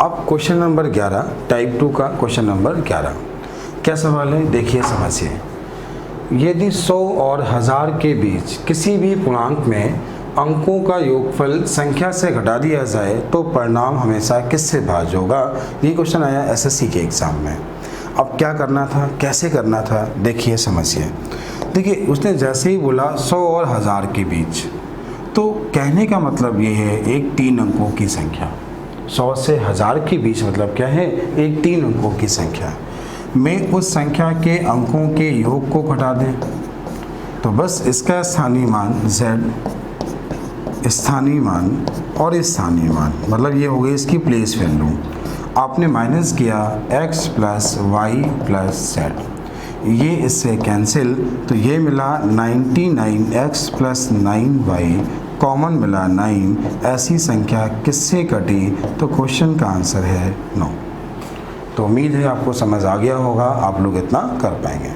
अब question number 11, type 2 का question number 11, क्या सवाल है देखिए समझिए। यदि 100 और 1000 के बीच किसी भी पूर्णांक में अंकों का योगफल संख्या से घटा दिया जाए तो परिणाम हमेशा किससे भाज्य होगा। ये क्वेश्चन आया एसएससी के एग्ज़ाम में। अब क्या करना था, कैसे करना था, देखिए समझिए। देखिए उसने जैसे ही बोला 100 और 1000 के बीच, तो कहने का मतलब ये है एक 3 अंकों की संख्या। 100 से 1000 के बीच मतलब क्या है, एक 3 अंकों की संख्या में उस संख्या के अंकों के योग को घटा दें। तो बस इसका स्थानीय मान z, स्थानीय मान और स्थानीय मान, मतलब ये हो गई इसकी प्लेस वैल्यू। आपने माइनस किया x plus y plus z, ये इससे कैंसिल, तो ये मिला 99x प्लस 9y, कॉमन मिला 9। ऐसी संख्या किससे कटी, तो क्वेश्चन का आंसर है 9। तो उम्मीद है आपको समझ आ गया होगा, आप लोग इतना कर पाएंगे।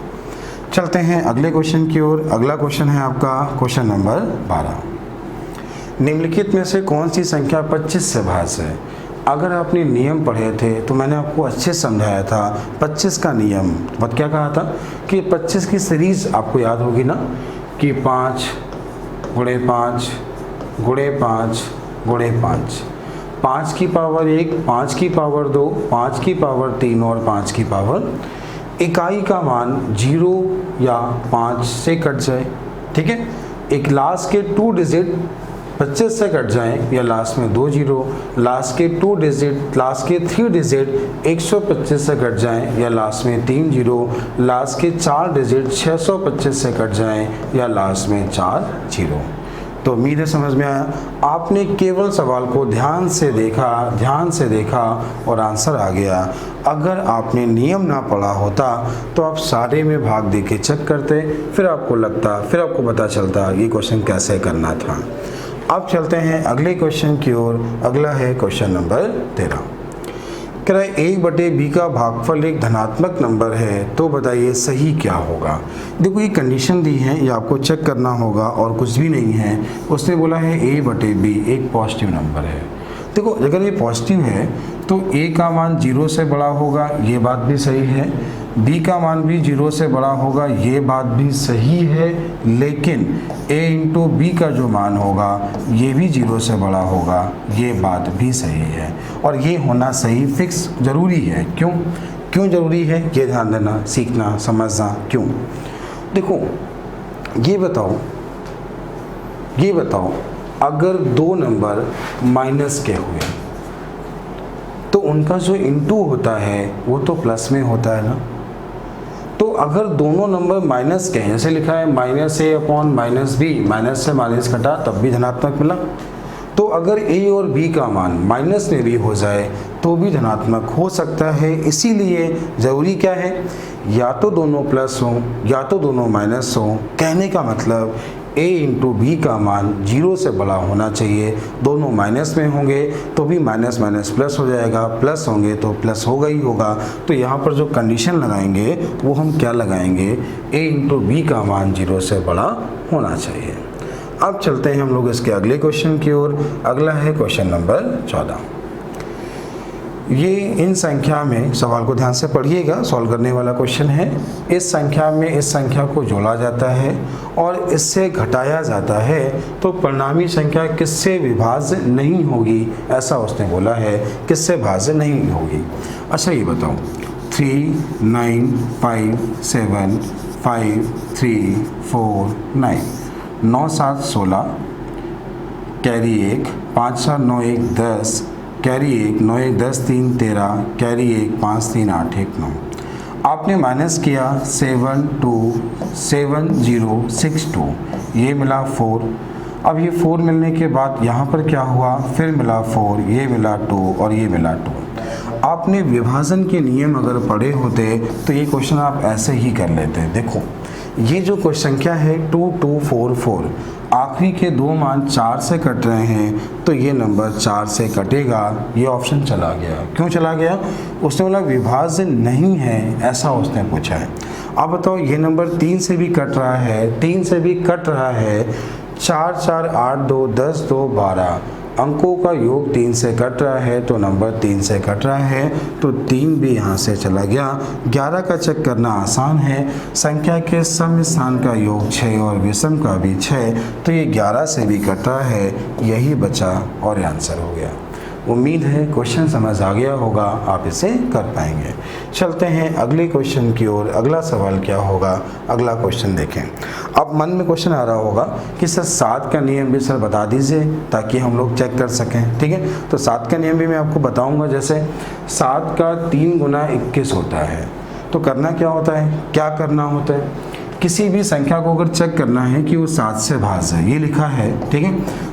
चलते हैं अगले क्वेश्चन की ओर। अगला क्वेश्चन है आपका क्वेश्चन नंबर 12। निम्नलिखित में से कौन सी संख्या 25 से भाज्य है। अगर आपने नियम पढ़े थे तो मैंने आपको अच्छे समझाया था 25 का नियम। मतलब क्या कहा था कि 25 की सीरीज आपको याद होगी ना, कि 5 गुणे 5 गुणे 5 गुणे 5, 5 की पावर 1, 5 की पावर 2, 5 की पावर 3 और 5 की पावर। इकाई का मान 0 या 5 से कट जाए, ठीक है। एक लास्ट के 2 डिजिट 25 से कट जाएं या लास्ट में 2 जीरो, लास्ट के 2 डिजिट, लास्ट के 3 डिजिट 125 से कट जाएं या लास्ट में 3 जीरो, लास्ट के 4 डिजिट 625 से कट जाएं या लास्ट में 4 जीरो। तो उम्मीद है समझ में आया। आपने केवल सवाल को ध्यान से देखा और आंसर आ गया। अगर आपने नियम ना पढ़ा होता तो आप सारे में भाग दे के चेक करते, फिर आपको पता चलता ये क्वेश्चन कैसे करना था। अब चलते हैं अगले क्वेश्चन की ओर। अगला है क्वेश्चन नंबर 13। कह रहा है 1/b का भागफल एक धनात्मक नंबर है, तो बताइए सही क्या होगा। देखो ये कंडीशन दी है, ये आपको चेक करना होगा और कुछ भी नहीं है। उसने बोला है a/b एक पॉजिटिव नंबर है। देखो अगर ये पॉजिटिव है तो a का मान 0 से बड़ा होगा, ये बात भी सही है। b का मान भी 0 से बड़ा होगा, ये बात भी सही है। लेकिन a इंटू b का जो मान होगा ये भी 0 से बड़ा होगा, ये बात भी सही है। और ये होना सही फिक्स ज़रूरी है। क्यों ज़रूरी है, ये ध्यान देना, सीखना, समझना। क्यों, देखो ये बताओ अगर 2 नंबर माइनस के हुए तो उनका जो इंटू होता है वो तो प्लस में होता है ना। तो अगर दोनों नंबर माइनस के हैं, जैसे लिखा है -a/-b, माइनस से माइनस घटा तब भी धनात्मक मिला। तो अगर a और b का मान माइनस में भी हो जाए तो भी धनात्मक हो सकता है। इसीलिए ज़रूरी क्या है, या तो दोनों प्लस हों या तो दोनों माइनस हों। कहने का मतलब a इंटू बी का मान 0 से बड़ा होना चाहिए। दोनों माइनस में होंगे तो भी माइनस माइनस प्लस हो जाएगा, प्लस होंगे तो प्लस होगा ही होगा। तो यहाँ पर जो कंडीशन लगाएंगे वो हम क्या लगाएंगे, a इंटू बी का मान 0 से बड़ा होना चाहिए। अब चलते हैं हम लोग इसके अगले क्वेश्चन की ओर। अगला है क्वेश्चन नंबर 14। ये इन संख्या में, सवाल को ध्यान से पढ़िएगा, सॉल्व करने वाला क्वेश्चन है। इस संख्या में इस संख्या को जोड़ा जाता है और इससे घटाया जाता है तो परिणामी संख्या किससे विभाज्य नहीं होगी, ऐसा उसने बोला है। किससे भाज्य नहीं होगी। अच्छा ये बताओ 3 9 5 7 5 3 4 9, 9 7 16, कैरी 1, 5 4 9 1 10, कैरी 1, 9 1 10 3 13, कैरी 1 5 3 8 1 9। आपने माइनस किया 7 2 7 0 6 2, ये मिला 4। अब ये 4 मिलने के बाद यहाँ पर क्या हुआ, फिर मिला 4, ये मिला 2 और ये मिला 2। आपने विभाजन के नियम अगर पढ़े होते तो ये क्वेश्चन आप ऐसे ही कर लेते। देखो ये जो संख्या है 2 2 4 4, आखिरी के 2 मान 4 से कट रहे हैं तो ये नंबर 4 से कटेगा। ये ऑप्शन चला गया। क्यों चला गया, उसने बोला विभाज्य नहीं है, ऐसा उसने पूछा है। अब बताओ ये नंबर 3 से भी कट रहा है, 3 से भी कट रहा है, 4 4 8 2 10 2 12, अंकों का योग 3 से कट रहा है तो नंबर 3 से कट रहा है, तो 3 भी यहाँ से चला गया। 11 का चेक करना आसान है, संख्या के सम स्थान का योग 6 और विषम का भी 6, तो ये 11 से भी कट रहा है, यही बचा और ये आंसर हो गया। उम्मीद है क्वेश्चन समझ आ गया होगा, आप इसे कर पाएंगे। चलते हैं अगले क्वेश्चन की ओर। अगला सवाल क्या होगा, अगला क्वेश्चन देखें। अब मन में क्वेश्चन आ रहा होगा कि सर 7 का नियम भी सर बता दीजिए ताकि हम लोग चेक कर सकें। ठीक है, तो 7 का नियम भी मैं आपको बताऊंगा। जैसे 7 का 3 गुना 21 होता है, तो करना क्या होता है, क्या करना होता है, किसी भी संख्या को अगर चेक करना है कि वो 7 से भाज्य है, ये लिखा है, ठीक है,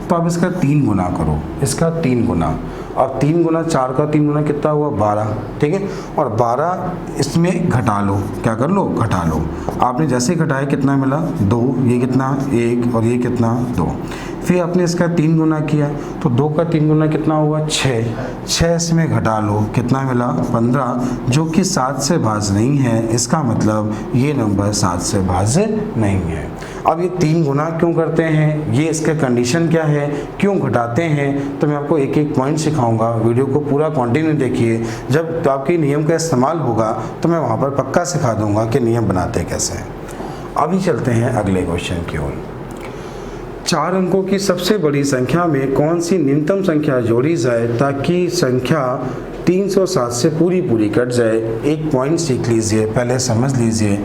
तो आप इसका 3 गुना करो, इसका 3 गुना, और 3 गुना 4 का 3 गुना कितना हुआ 12, ठीक है, और 12 इसमें घटा लो, क्या कर लो, घटा लो। आपने जैसे घटाया कितना मिला 2, ये कितना 1 और ये कितना 2, फिर आपने इसका 3 गुना किया तो 2 का 3 गुना कितना हुआ 6 इसमें घटा लो, कितना मिला 15, जो कि 7 से भाज्य नहीं है, इसका मतलब ये नंबर 7 से भाज्य नहीं है। अब ये 3 गुना क्यों करते हैं, ये इसका कंडीशन क्या है, क्यों घटाते हैं, तो मैं आपको एक एक पॉइंट सिखाऊंगा। वीडियो को पूरा कंटिन्यू देखिए, जब तो आपके नियम का इस्तेमाल होगा तो मैं वहाँ पर पक्का सिखा दूंगा कि नियम बनाते कैसे हैं। अभी चलते हैं अगले क्वेश्चन की ओर। 4 अंकों की सबसे बड़ी संख्या में कौन सी न्यूनतम संख्या जोड़ी जाए ताकि संख्या 307 से पूरी कट जाए। एक पॉइंट सीख लीजिए, पहले समझ लीजिए,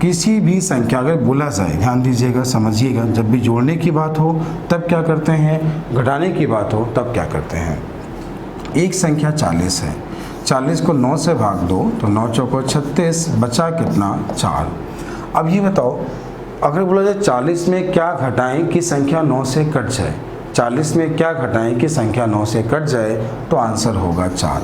किसी भी संख्या अगर बोला जाए, ध्यान दीजिएगा, समझिएगा, जब भी जोड़ने की बात हो तब क्या करते हैं, घटाने की बात हो तब क्या करते हैं। एक संख्या 40 है, 40 को 9 से भाग दो तो 9 चौको 36, बचा कितना 4। अब ये बताओ, अगर बोला जाए 40 में क्या घटाएं कि संख्या 9 से कट जाए, 40 में क्या घटाएं कि संख्या 9 से कट जाए, तो आंसर होगा 4।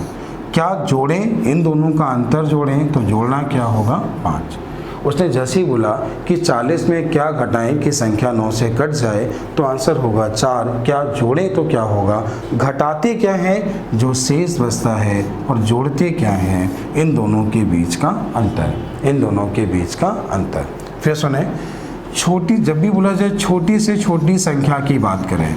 क्या जोड़ें, इन दोनों का अंतर जोड़ें, तो जोड़ना क्या होगा 5। उसने जैसे ही बोला कि 40 में क्या घटाएं कि संख्या 9 से कट जाए, तो आंसर होगा 4। क्या जोड़ें तो क्या होगा, घटाते क्या है, जो शेष बचता है, और जोड़ते क्या है, इन दोनों के बीच का अंतर, इन दोनों के बीच का अंतर। फिर सुने, छोटी, जब भी बोला जाए छोटी से छोटी संख्या की बात करें,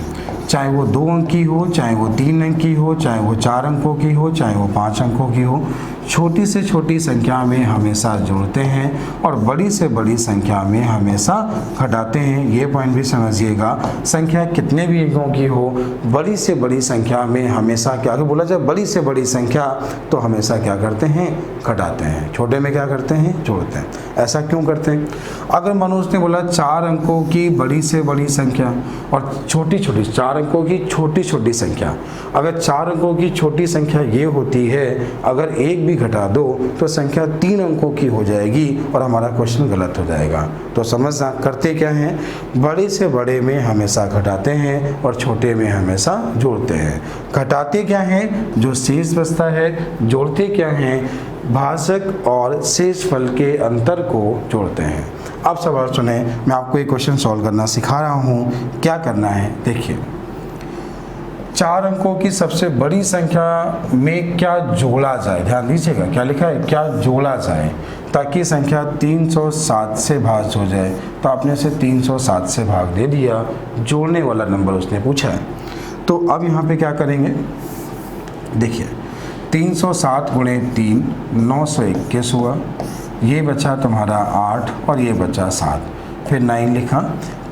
चाहे वो 2 अंक की हो, चाहे वो 3 अंक की हो, चाहे वो 4 अंकों की हो, चाहे वो 5 अंकों की हो, छोटी से छोटी संख्या में हमेशा जोड़ते हैं और बड़ी से बड़ी संख्या में हमेशा घटाते हैं। ये पॉइंट भी समझिएगा, संख्या कितने भी अंकों की हो, बड़ी से बड़ी संख्या में हमेशा क्या, अगर बोला जाए बड़ी से बड़ी संख्या तो हमेशा क्या करते हैं, घटाते हैं, छोटे में क्या करते हैं, जोड़ते हैं। ऐसा क्यों करते हैं। अगर मनोज ने बोला 4 अंकों की बड़ी से बड़ी संख्या और छोटी छोटी 4 अंकों की छोटी छोटी संख्या, अगर 4 अंकों की छोटी संख्या ये होती है, अगर एक भी घटा दो तो संख्या 3 अंकों की हो जाएगी और हमारा क्वेश्चन गलत हो जाएगा। तो समझना, करते क्या हैं, बड़े से बड़े में हमेशा घटाते हैं और छोटे में हमेशा जोड़ते हैं। घटाते क्या हैं, जो शेष बचता है, जोड़ते क्या हैं, भाजक और शेष फल के अंतर को जोड़ते हैं। अब सवाल सुने, मैं आपको एक क्वेश्चन सॉल्व करना सिखा रहा हूँ, क्या करना है देखिए। 4 अंकों की सबसे बड़ी संख्या में क्या जोड़ा जाए, ध्यान दीजिएगा, क्या लिखा है, क्या जोड़ा जाए ताकि संख्या 307 से भाज्य हो जाए। तो आपने से 307 से भाग दे दिया, जोड़ने वाला नंबर उसने पूछा है। तो अब यहाँ पे क्या करेंगे, देखिए 307 गुणे 3 921 हुआ, ये बचा तुम्हारा 8 और ये बचा 7, फिर 9 लिखा।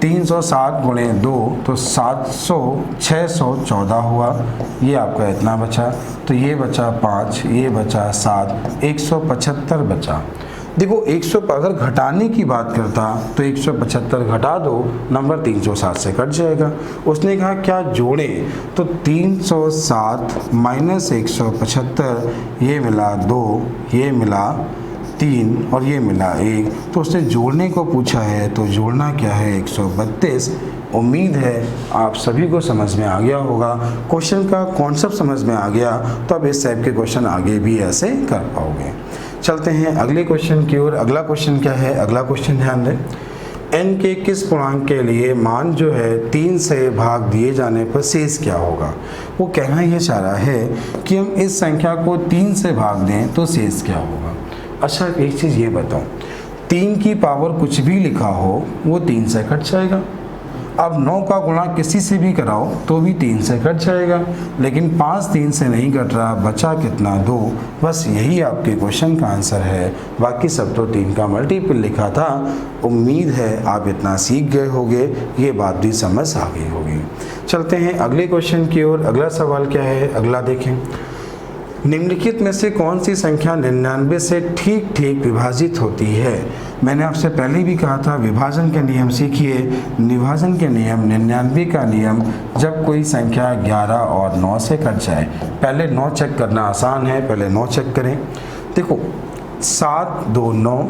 307 गुणे 2 तो 614 हुआ, ये आपका इतना बचा, तो ये बचा 5, ये बचा 7, 175 बचा। देखो 100 अगर घटाने की बात करता तो 175 घटा दो, नंबर 307 से कट जाएगा। उसने कहा क्या जोड़े, तो 307 माइनस 175, ये मिला 2, ये मिला 3 और ये मिला 1, तो उसने जोड़ने को पूछा है, तो जोड़ना क्या है 132। उम्मीद है आप सभी को समझ में आ गया होगा, क्वेश्चन का कॉन्सेप्ट समझ में आ गया, तो अब इस टाइप के क्वेश्चन आगे भी ऐसे कर पाओगे। चलते हैं अगले क्वेश्चन की ओर। अगला क्वेश्चन क्या है, अगला क्वेश्चन ध्यान दें, n के किस पूर्णांक के लिए मान जो है 3 से भाग दिए जाने पर शेष क्या होगा। वो कहना ये चाह रहा है कि हम इस संख्या को 3 से भाग दें तो शेष क्या होगा। अच्छा एक चीज़ ये बताओ, 3 की पावर कुछ भी लिखा हो वो 3 से कट जाएगा। अब 9 का गुणा किसी से भी कराओ तो भी 3 से कट जाएगा, लेकिन 5 3 से नहीं कट रहा, बचा कितना 2। बस यही आपके क्वेश्चन का आंसर है, बाकी सब तो 3 का मल्टीपल लिखा था। उम्मीद है आप इतना सीख गए होंगे, ये बात भी समझ आ गई होगी। चलते हैं अगले क्वेश्चन की ओर। अगला सवाल क्या है, अगला देखें। निम्नलिखित में से कौन सी संख्या 99 से ठीक ठीक विभाजित होती है? मैंने आपसे पहले भी कहा था विभाजन के नियम सीखिए। विभाजन के नियम 99 का नियम, जब कोई संख्या 11 और 9 से कट जाए, पहले 9 चेक करना आसान है, पहले 9 चेक करें। देखो 7 2 9,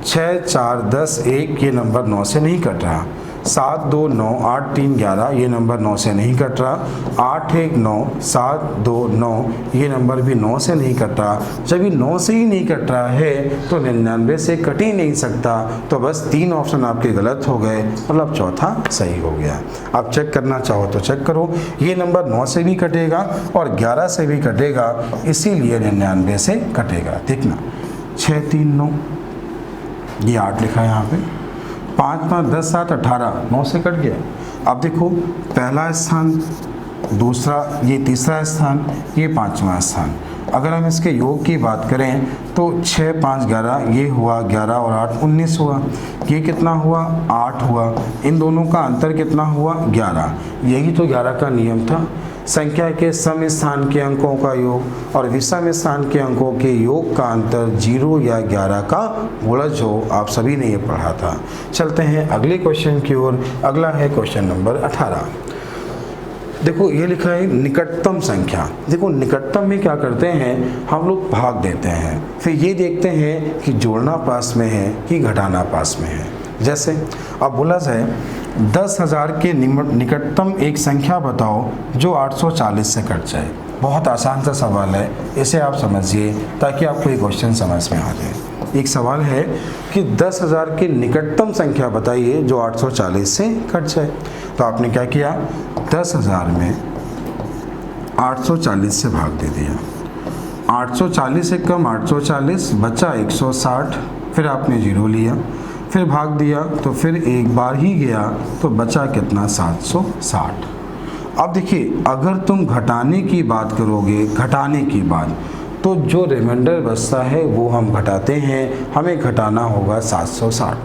6 4 10 1, ये नंबर 9 से नहीं कट रहा। 7 2 9, 8 3 11, ये नंबर 9 से नहीं कट रहा। 8 1 9, 7 2 9, ये नंबर भी 9 से नहीं कट रहा। जब ये 9 से ही नहीं कट रहा है तो 99 से कट ही नहीं सकता, तो बस 3 ऑप्शन आपके गलत हो गए, मतलब चौथा सही हो गया। आप चेक करना चाहो तो चेक करो, ये नंबर 9 से भी कटेगा और 11 से भी कटेगा, इसीलिए 99 से कटेगा। देखना 6 3 9, ये 8 लिखा है यहाँ पे, 5 5 10 7 18, 9 से कट गया। अब देखो पहला स्थान, दूसरा, ये तीसरा स्थान, ये 5वां स्थान। अगर हम इसके योग की बात करें तो 6 5 11, ये हुआ 11 और 8 19 हुआ। ये कितना हुआ 8 हुआ। इन दोनों का अंतर कितना हुआ 11। यही तो 11 का नियम था, संख्या के सम स्थान के अंकों का योग और विषम स्थान के अंकों के योग का अंतर 0 या 11 का गुणज हो। आप सभी ने ये पढ़ा था। चलते हैं अगले क्वेश्चन की ओर। अगला है क्वेश्चन नंबर 18। देखो ये लिखा है निकटतम संख्या। देखो निकटतम में क्या करते हैं, हम लोग भाग देते हैं, फिर ये देखते हैं कि जोड़ना पास में है कि घटाना पास में है। जैसे अब बोला जाए 10,000 के निकटतम एक संख्या बताओ जो 840 से कट जाए। बहुत आसान सा सवाल है, इसे आप समझिए ताकि आपको ये क्वेश्चन समझ में आ जाए। एक सवाल है कि 10,000 की निकटतम संख्या बताइए जो 840 से कट जाए। तो आपने क्या किया, 10,000 में 840 से भाग दे दिया। 840 से कम 840, बचा 160, फिर आपने 0 लिया, फिर भाग दिया तो फिर एक बार ही गया तो बचा कितना 760। अब देखिए अगर तुम घटाने की बात करोगे, घटाने की बात, तो जो रिमाइंडर बचता है वो हम घटाते हैं, हमें घटाना होगा 760।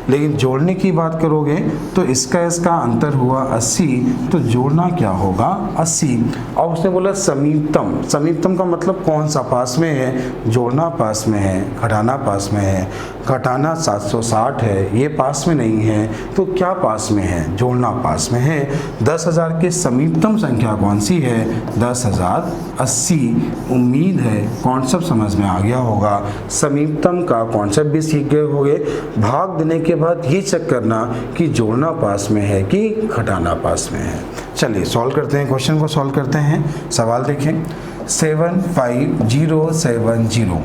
लेकिन जोड़ने की बात करोगे तो इसका अंतर हुआ 80, तो जोड़ना क्या होगा 80। और उसने बोला समीपतम, समीपतम का मतलब कौन सा पास में है, जोड़ना पास में है, घटाना पास में है। घटाना 760 है, ये पास में नहीं है, तो क्या पास में है, जोड़ना पास में है। 10,000 की समीपतम संख्या कौन सी है, 10,080। उम्मीद है कॉन्सेप्ट समझ में आ गया होगा, समीपतम का कॉन्सेप्ट भी सीख गए होंगे। भाग देने के बाद ये चेक करना कि जोड़ना पास में है कि घटाना पास में है। चलिए सॉल्व करते हैं, क्वेश्चन को सॉल्व करते हैं। सवाल देखें, 75070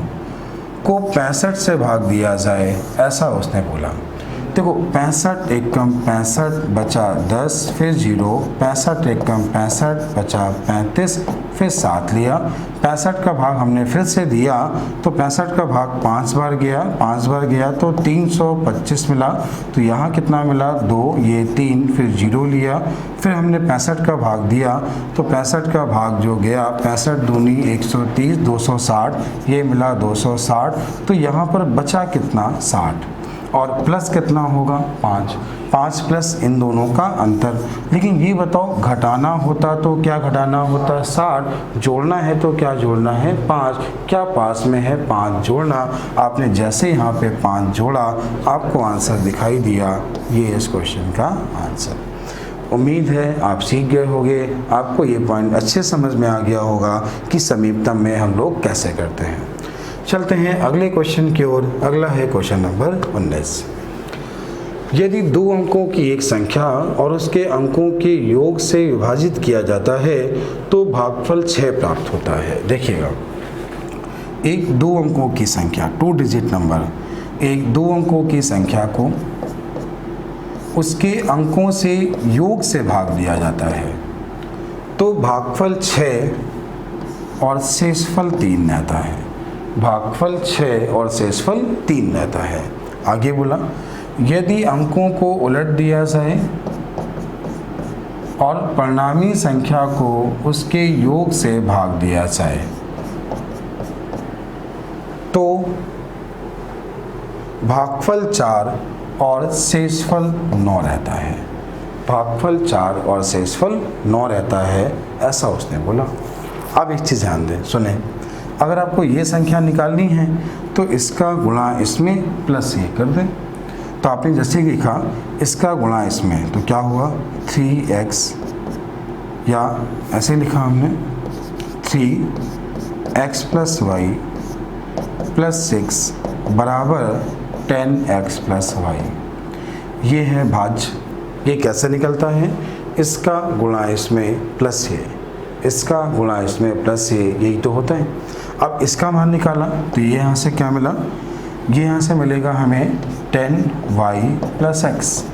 को 65 से भाग दिया जाए, ऐसा उसने बोला। देखो 65 एक कम 65, बचा 10, फिर 0, 65 एक कम 65, बचा 35, फिर 7 लिया। 65 का भाग हमने फिर से दिया तो 65 का भाग 5 बार गया, 5 बार गया तो 325 मिला। तो यहाँ कितना मिला 2, ये 3, फिर 0 लिया, फिर हमने 65 का भाग दिया तो 65 का भाग जो गया 65 दूनी 130, 260, ये मिला 260। तो यहाँ पर बचा कितना 60 और प्लस कितना होगा 5, 5 प्लस इन दोनों का अंतर। लेकिन ये बताओ घटाना होता तो क्या घटाना होता 60, जोड़ना है तो क्या जोड़ना है 5, क्या पास में है 5 जोड़ना। आपने जैसे यहाँ पे 5 जोड़ा आपको आंसर दिखाई दिया, ये इस क्वेश्चन का आंसर। उम्मीद है आप सीख गए होंगे, आपको ये पॉइंट अच्छे समझ में आ गया होगा कि समीपतम में हम लोग कैसे करते हैं। चलते हैं अगले क्वेश्चन की ओर। अगला है क्वेश्चन नंबर 19। यदि 2 अंकों की एक संख्या और उसके अंकों के योग से विभाजित किया जाता है तो भागफल 6 प्राप्त होता है। देखिएगा, एक 2 अंकों की संख्या, 2 डिजिट नंबर, एक 2 अंकों की संख्या को उसके अंकों से योग से भाग दिया जाता है तो भागफल 6 और शेषफल 3 रहता है। भागफल 6 और शेषफल 3 रहता है। आगे बोला, यदि अंकों को उलट दिया जाए और परिणामी संख्या को उसके योग से भाग दिया जाए तो भागफल 4 और शेषफल 9 रहता है। भागफल 4 और शेषफल 9 रहता है, ऐसा उसने बोला। अब एक चीज़ ध्यान दें, सुने, अगर आपको ये संख्या निकालनी है तो इसका गुणा इसमें प्लस ये कर दें। तो आपने जैसे लिखा इसका गुणा इसमें, तो क्या हुआ 3x, या ऐसे लिखा हमने 3x प्लस वाई प्लस 6 बराबर 10x प्लस वाई। ये है भाज्य। ये कैसे निकलता है, इसका गुणा इसमें प्लस ये, इसका गुणा इसमें प्लस ये, यही तो होता है। अब इसका मान निकाला तो ये यहाँ से क्या मिला, ये यहाँ से मिलेगा हमें 10y प्लस x।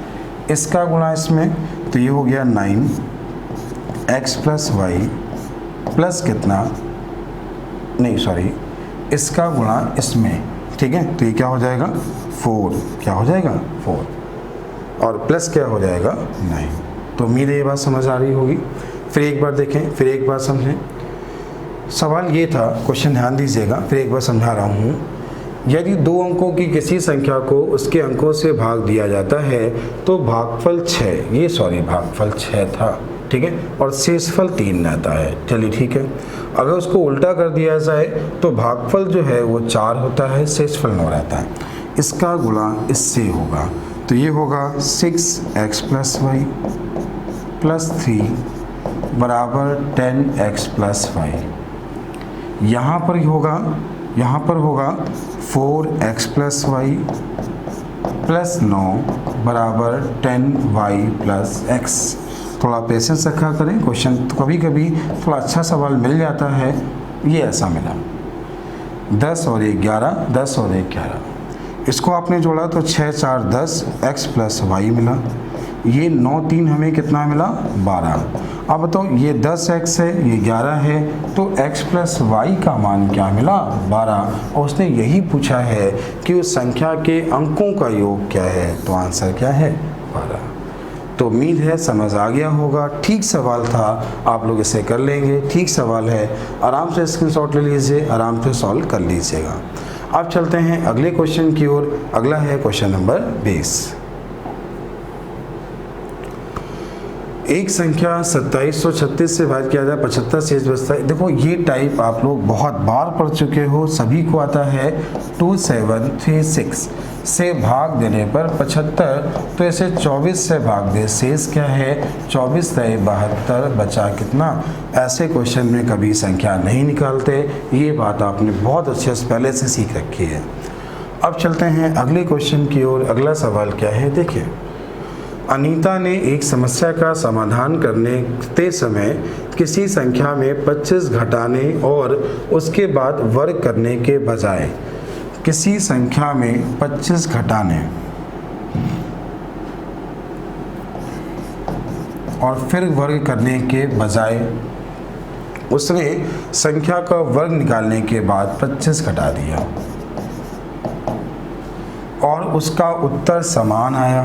इसका गुणा इसमें तो ये हो गया 9x प्लस वाई प्लस कितना, नहीं सॉरी, इसका गुणा इसमें, ठीक है। तो ये क्या हो जाएगा 4, क्या हो जाएगा 4, और प्लस क्या हो जाएगा 9। तो उम्मीद है ये बात समझ आ रही होगी। फिर एक बार देखें, फिर एक बार समझें। सवाल ये था, क्वेश्चन ध्यान दीजिएगा, फिर एक बार समझा रहा हूँ। यदि 2 अंकों की किसी संख्या को उसके अंकों से भाग दिया जाता है तो भागफल 6, ये सॉरी भागफल 6 था, ठीक है, और शेषफल 3 रहता है। चलिए ठीक है। अगर उसको उल्टा कर दिया जाए तो भागफल जो है वो 4 होता है, शेषफल 9 रहता है। इसका गुणा इससे होगा तो ये होगा 6x प्लस वाई प्लस 3 बराबर 10x प्लस वाई। यहाँ पर होगा 4x प्लस वाई प्लस 9 बराबर 10y प्लस x। थोड़ा पेशेंस रखा करें, क्वेश्चन तो कभी कभी थोड़ा अच्छा सवाल मिल जाता है। ये ऐसा मिला 10 और 1 11, 10 और 1 11। इसको आपने जोड़ा तो 6 4 10 x प्लस वाई मिला। ये 9 3 हमें कितना मिला 12। अब तो ये 10x है, ये 11 है, तो x प्लस वाई का मान क्या मिला 12। और उसने यही पूछा है कि उस संख्या के अंकों का योग क्या है, तो आंसर क्या है 12। तो उम्मीद है समझ आ गया होगा। ठीक सवाल था, आप लोग इसे कर लेंगे। ठीक सवाल है, आराम से स्क्रीनशॉट ले लीजिए, आराम से सॉल्व कर लीजिएगा। अब चलते हैं अगले क्वेश्चन की ओर। अगला है क्वेश्चन नंबर 20। एक संख्या 2736 से भाग किया जाए 75 शेष बचता है। देखो ये टाइप आप लोग बहुत बार पढ़ चुके हो, सभी को आता है। 2736 से भाग देने पर 75, तो इसे 24 से भाग दे, शेष क्या है 24 तय 72, बचा कितना। ऐसे क्वेश्चन में कभी संख्या नहीं निकालते, ये बात आपने बहुत अच्छे से पहले से सीख रखी है। अब चलते हैं अगले क्वेश्चन की ओर। अगला सवाल क्या है, देखिए। अनीता ने एक समस्या का समाधान करते समय किसी संख्या में 25 घटाने और उसके बाद वर्ग करने के बजाय, किसी संख्या में 25 घटाने और फिर वर्ग करने के बजाय उसने संख्या का वर्ग निकालने के बाद 25 घटा दिया और उसका उत्तर समान आया।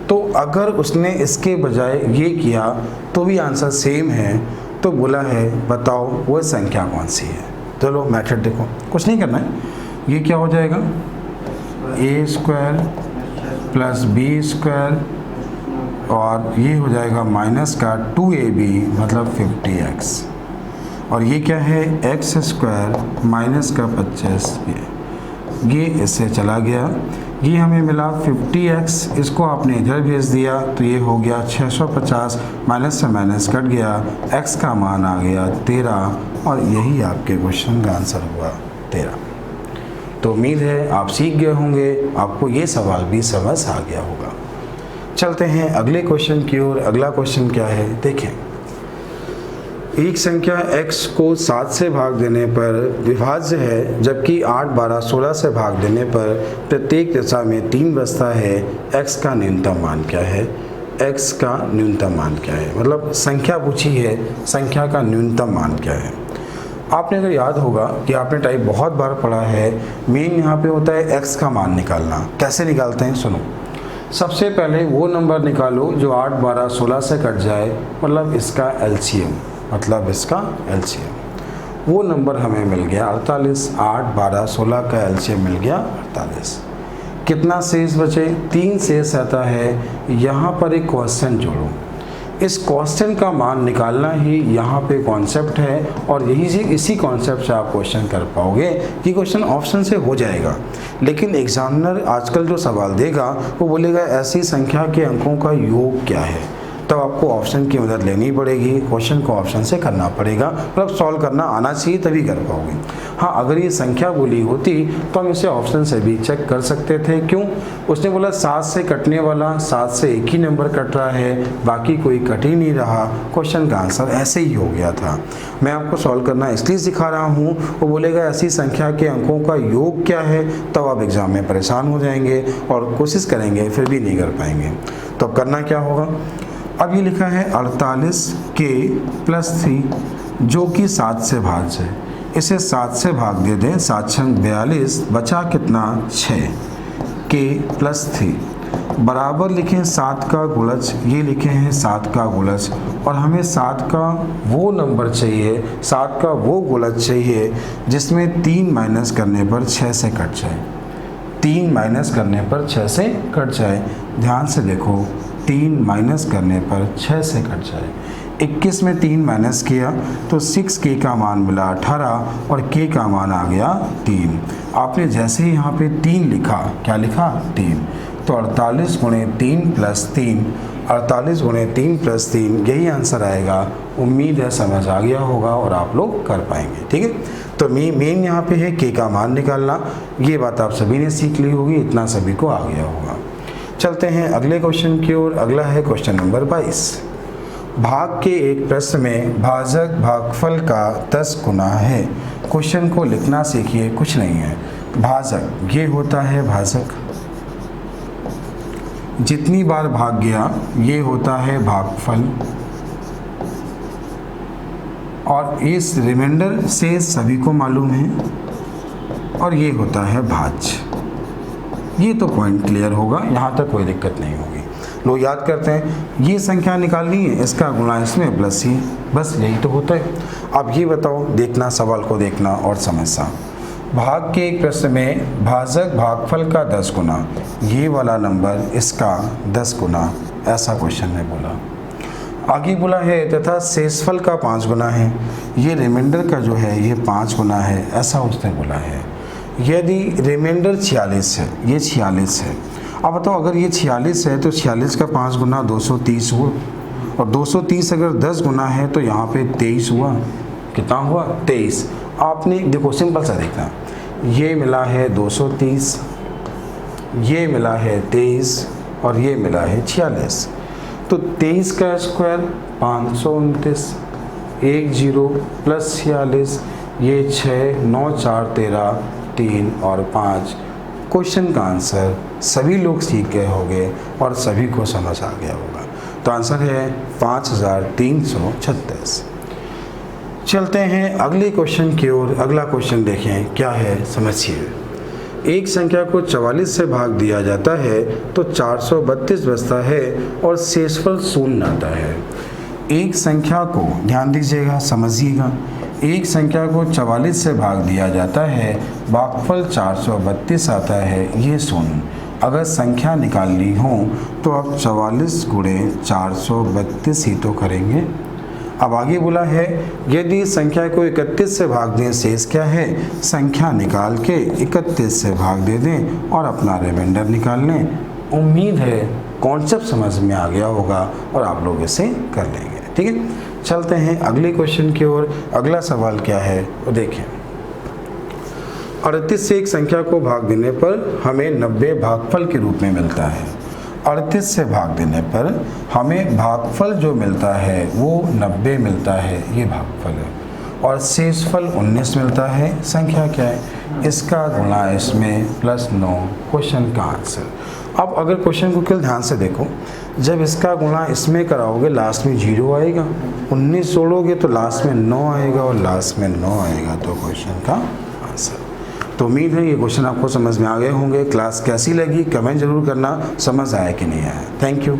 तो अगर उसने इसके बजाय ये किया तो भी आंसर सेम है। तो बोला है बताओ वह संख्या कौन सी है। चलो मेथड देखो, कुछ नहीं करना है। ये क्या हो जाएगा a² प्लस b² और ये हो जाएगा माइनस का 2ab मतलब 50x, और ये क्या है x² माइनस का 25, ये इससे चला गया। ये हमें मिला 50x, इसको आपने इधर भेज दिया तो ये हो गया 650, माइनस से माइनस कट गया, x का मान आ गया 13, और यही आपके क्वेश्चन का आंसर हुआ 13। तो उम्मीद है आप सीख गए होंगे, आपको ये सवाल भी समझ आ गया होगा। चलते हैं अगले क्वेश्चन की ओर। अगला क्वेश्चन क्या है, देखें। एक संख्या x को 7 से भाग देने पर विभाज्य है, जबकि 8, 12, 16 से भाग देने पर प्रत्येक दिशा में 3 बचता है। x का न्यूनतम मान क्या है, x का न्यूनतम मान क्या है। मतलब संख्या पूछी है, संख्या का न्यूनतम मान क्या है। आपने अगर याद होगा कि आपने टाइप बहुत बार पढ़ा है, मेन यहाँ पे होता है x का मान निकालना। कैसे निकालते हैं सुनो। सबसे पहले वो नंबर निकालो जो 8, 12, 16 से कट जाए, मतलब इसका एलसीएम, वो नंबर हमें मिल गया 48। 8, 12, 16 का एलसीएम मिल गया 48। कितना शेष बचे? 3 शेष आता है। यहाँ पर एक क्वेश्चन जोड़ो, इस क्वेश्चन का मान निकालना ही यहाँ पे कॉन्सेप्ट है, और यही से इसी कॉन्सेप्ट से आप क्वेश्चन कर पाओगे कि क्वेश्चन ऑप्शन से हो जाएगा। लेकिन एग्जामिनर आजकल जो सवाल देगा वो बोलेगा ऐसी संख्या के अंकों का योग क्या है, तब आपको ऑप्शन की मदद लेनी पड़ेगी, क्वेश्चन को ऑप्शन से करना पड़ेगा, मतलब सॉल्व करना आना चाहिए तभी कर पाओगे। हाँ, अगर ये संख्या बोली होती तो हम इसे ऑप्शन से भी चेक कर सकते थे। क्यों? उसने बोला 7 से कटने वाला, 7 से एक ही नंबर कट रहा है, बाकी कोई कट ही नहीं रहा, क्वेश्चन का आंसर ऐसे ही हो गया था। मैं आपको सॉल्व करना इसलिए सिखा रहा हूँ, वो बोलेगा ऐसी संख्या के अंकों का योग क्या है, तब आप एग्जाम में परेशान हो जाएंगे और कोशिश करेंगे फिर भी नहीं कर पाएंगे। तो अब करना क्या होगा? अब ये लिखा है 48k + 3 जो कि 7 से भाज्य है, इसे 7 से भाग दे दें, 7 छंग 42, बचा कितना? 6 k + 3 बराबर लिखें 7 का गुणज, ये लिखे हैं 7 का गुणज, और हमें 7 का वो नंबर चाहिए, 7 का वो गुणज चाहिए जिसमें 3 माइनस करने पर 6 से कट जाए, 3 माइनस करने पर 6 से कट जाए। ध्यान से देखो, 3 माइनस करने पर 6 से कट जाए। 21 में 3 माइनस किया तो 6k का मान मिला 18 और k का मान आ गया 3। आपने जैसे ही यहाँ पे 3 लिखा, क्या लिखा? 3, तो 48 गुणे 3 + 3, 48 गुणे 3 + 3, यही आंसर आएगा। उम्मीद है समझ आ गया होगा और आप लोग कर पाएंगे। ठीक है, तो मेन यहाँ पे है k का मान निकालना। ये बात आप सभी ने सीख ली होगी, इतना सभी को आ गया होगा। चलते हैं अगले क्वेश्चन की ओर। अगला है क्वेश्चन नंबर 22। भाग के एक प्रश्न में भाजक भागफल का 10 गुना है। क्वेश्चन को लिखना सीखिए, कुछ नहीं है। भाजक ये होता है भाजक, जितनी बार भाग गया ये होता है भागफल, और इस रिमाइंडर से सभी को मालूम है, और ये होता है भाज्य। ये तो पॉइंट क्लियर होगा, यहाँ तक कोई दिक्कत नहीं होगी। लोग याद करते हैं ये संख्या निकालनी है, इसका गुणा इसमें प्लस ही, बस यही तो होता है। अब ये बताओ, देखना सवाल को देखना और समझना। भाग के एक प्रश्न में भाजक भागफल का 10 गुना, ये वाला नंबर इसका 10 गुना, ऐसा क्वेश्चन ने बोला। आगे बोला है तथा शेषफल का 5 गुना है, ये रिमाइंडर का जो है ये 5 गुना है, ऐसा उसने बोला है। यदि रिमाइंडर 46 है, ये 46 है। अब बताओ, अगर ये 46 है तो 46 का 5 गुना 230 हुआ, और 230 अगर 10 गुना है तो यहाँ पे 23 हुआ। कितना हुआ? 23। आपने देखो सिंपल सा देखना, ये मिला है 230, ये मिला है 23, और ये मिला है 46। तो 23 का स्क्वायर 529, 10 + 46, ये 6, 9, 4, 13, 3 और 5। क्वेश्चन का आंसर सभी लोग सीख गए होंगे और सभी को समझ आ गया होगा। तो आंसर है 5336। चलते हैं अगले क्वेश्चन की ओर। अगला क्वेश्चन देखें क्या है, समझिए। एक संख्या को 44 से भाग दिया जाता है तो 432 बचता है और शेषफल 0 आता है। एक संख्या को, ध्यान दीजिएगा, समझिएगा, एक संख्या को 44 से भाग दिया जाता है, भागफल 432 आता है, ये 0। अगर संख्या निकालनी हो तो आप 44 गुणे 432 ही तो करेंगे। अब आगे बोला है यदि संख्या को 31 से भाग दें, शेष क्या है? संख्या निकाल के 31 से भाग दे दें और अपना रिमाइंडर निकाल लें। उम्मीद है कॉन्सेप्ट समझ में आ गया होगा और आप लोग इसे कर लेंगे। ठीक है, चलते हैं अगले क्वेश्चन की ओर। अगला सवाल क्या है वो देखें। 38 से एक संख्या को भाग देने पर हमें 90 भागफल के रूप में मिलता है। 38 से भाग देने पर हमें भागफल जो मिलता है वो 90 मिलता है, ये भागफल है, और शेषफल 19 मिलता है। संख्या क्या है? इसका गुणा इसमें +9, क्वेश्चन का आंसर। अब अगर क्वेश्चन को केवल ध्यान से देखो, जब इसका गुणा इसमें कराओगे लास्ट में 0 आएगा, 19 जोड़ोगे तो लास्ट में 9 आएगा, और लास्ट में 9 आएगा, तो क्वेश्चन का आंसर। तो उम्मीद है ये क्वेश्चन आपको समझ में आ गए होंगे। क्लास कैसी लगी कमेंट जरूर करना, समझ आया कि नहीं आया। Thank you.